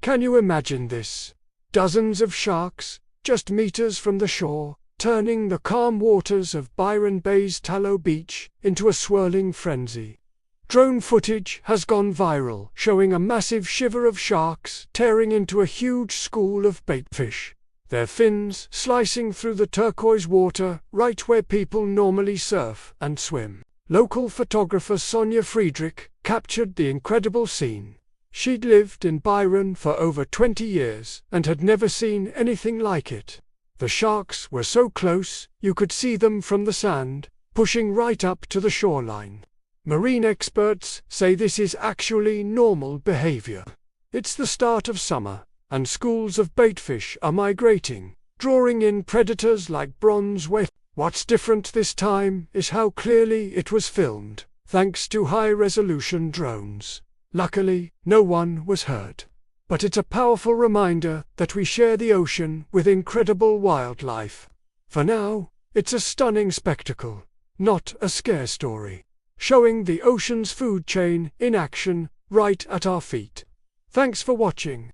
Can you imagine this? Dozens of sharks, just meters from the shore, turning the calm waters of Byron Bay's Tallow Beach into a swirling frenzy. Drone footage has gone viral, showing a massive shiver of sharks tearing into a huge school of baitfish, their fins slicing through the turquoise water right where people normally surf and swim. Local photographer Sonia Friedrich captured the incredible scene. She'd lived in Byron for over 20 years and had never seen anything like it. The sharks were so close, you could see them from the sand, pushing right up to the shoreline. Marine experts say this is actually normal behavior. It's the start of summer, and schools of baitfish are migrating, drawing in predators like bronze whale. What's different this time is how clearly it was filmed, thanks to high-resolution drones. Luckily, no one was hurt. But it's a powerful reminder that we share the ocean with incredible wildlife. For now, it's a stunning spectacle, not a scare story, showing the ocean's food chain in action right at our feet. Thanks for watching.